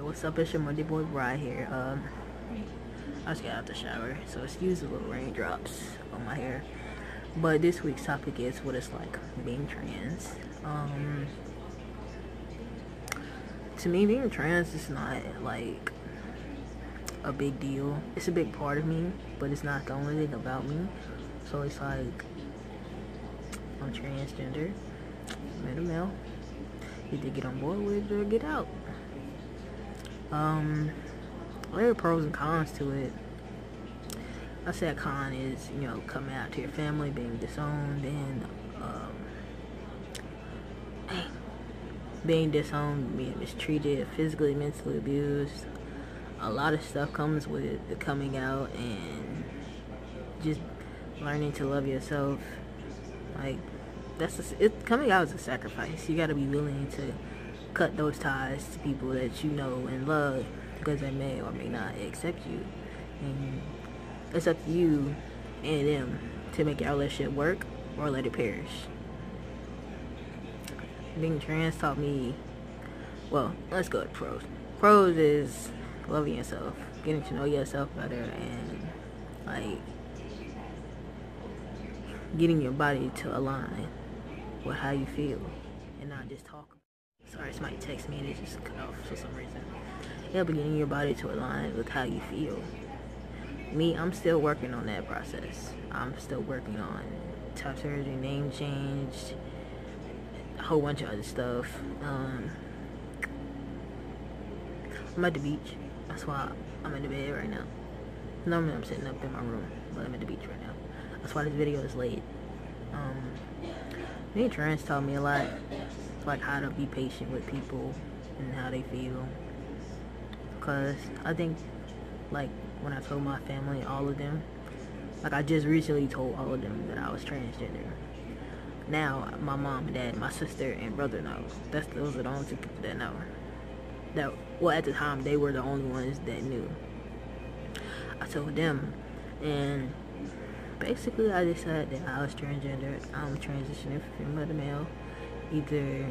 What's up? It's your Monday boy Bry'Shere. I just got out the shower, so excuse the little raindrops on my hair. But this week's topic is what it's like being trans. To me, being trans is not like a big deal. It's a big part of me, but it's not the only thing about me. So it's like, I'm transgender, I'm a male. Either get on board with it or get out. There are pros and cons to it. I say a con is, coming out to your family, being disowned, and being disowned, being mistreated, physically, mentally abused. A lot of stuff comes with the coming out and just learning to love yourself. Like, coming out is a sacrifice. You gotta be willing to cut those ties to people that you know and love, because they may or may not accept you. And it's up to you and them to make your relationship work or let it perish. Being trans taught me, well, let's go to pros. Pros is loving yourself, getting to know yourself better, and like getting your body to align with how you feel and not just talk. Sorry, somebody text me and it just cut off for some reason. Yeah, but getting your body to align with how you feel. Me, I'm still working on that process. I'm still working on top surgery, name change, a whole bunch of other stuff. I'm at the beach. That's why I'm in the bed right now. Normally I'm sitting up in my room, but I'm at the beach right now. That's why this video is late. Being trans taught me a lot. Like how to be patient with people and how they feel. Because I think, like, when I told my family, all of them, like I just recently told all of them that I was transgender. Now my mom and dad, my sister and brother know. Those are the only two people that know. Well, at the time they were the only ones that knew. I told them, and basically I just said that I was transgender. I'm transitioning from female to male. Either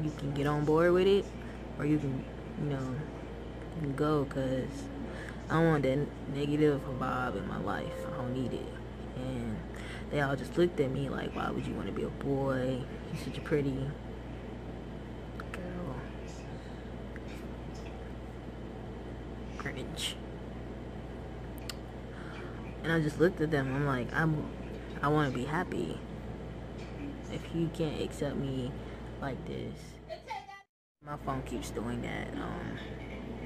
you can get on board with it, or you can, you can go, because I don't want that negative vibe in my life. I don't need it. And they all just looked at me like, why would you want to be a boy? You're such a pretty girl. Cringe. And I just looked at them. I'm like, I want to be happy. If you can't accept me like this. My phone keeps doing that.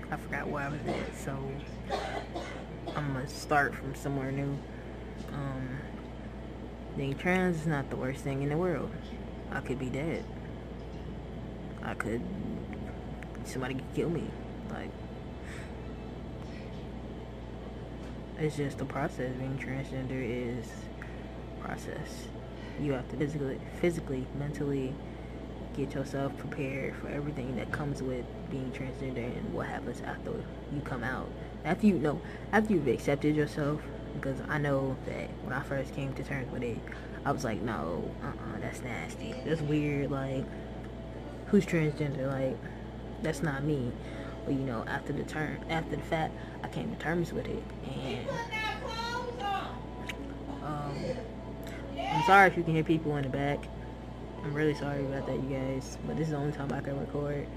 I forgot where I was at, so I'm gonna start from somewhere new. Being trans is not the worst thing in the world. I could be dead. Somebody could kill me. Like, it's just a process. Being transgender is a process. You have to physically, mentally get yourself prepared for everything that comes with being transgender and what happens after you come out. After you've accepted yourself, because I know that when I first came to terms with it, I was like, no, that's nasty. That's weird. Like, who's transgender? Like, that's not me. But after the fact, I came to terms with it, and I'm sorry if you can hear people in the back. I'm really sorry about that, you guys. But this is the only time I can record.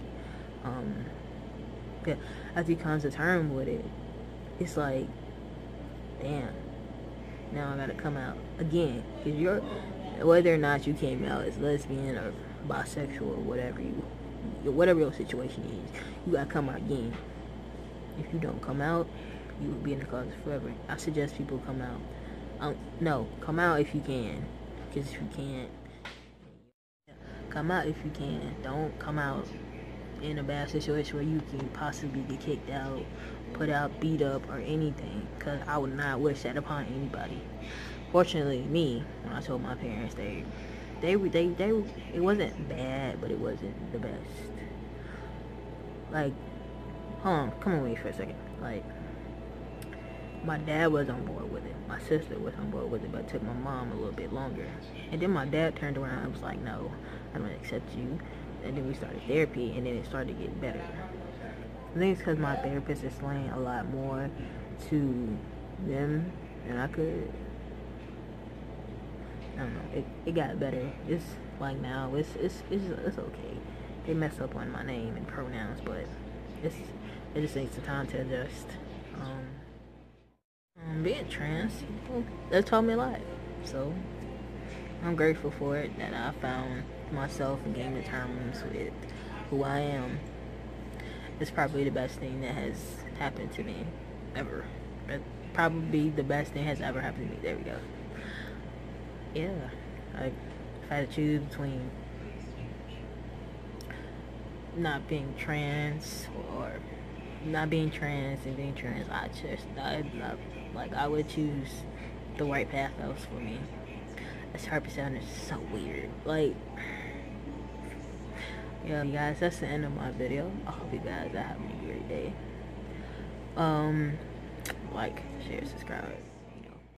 Yeah, after you come to terms with it, it's like, damn. Now I gotta come out again. Because whether or not you came out as lesbian or bisexual or whatever your situation is, you gotta come out again. If you don't come out, you will be in the closet forever. I suggest people come out. No, come out if you can. Because if you can't, come out if you can. Don't come out in a bad situation where you can possibly get kicked out, put out, beat up, or anything. Because I would not wish that upon anybody. Fortunately, me, when I told my parents, they it wasn't bad, but it wasn't the best. Like, hold on, come on with me for a second. Like, my dad was on board with it. My sister was on board with it, but it took my mom a little bit longer. And then my dad turned around and was like, no, I don't accept you. And then we started therapy, and then it started to get better. I think it's because my therapist explained a lot more to them than I could. I don't know. It got better. It's like now. It's okay. They mess up on my name and pronouns, but it just takes the time to adjust. Being trans, that taught me a lot. So I'm grateful for it, that I found myself and came to terms with who I am. It's probably the best thing that has happened to me ever. Probably the best thing has ever happened to me. There we go. Yeah, if I had to choose between not being trans or not being trans and being trans, I would choose the right path that was for me. This herpes sound is so weird. Like, yeah, you guys, that's the end of my video. I hope you guys are having a great day. Like, share, subscribe.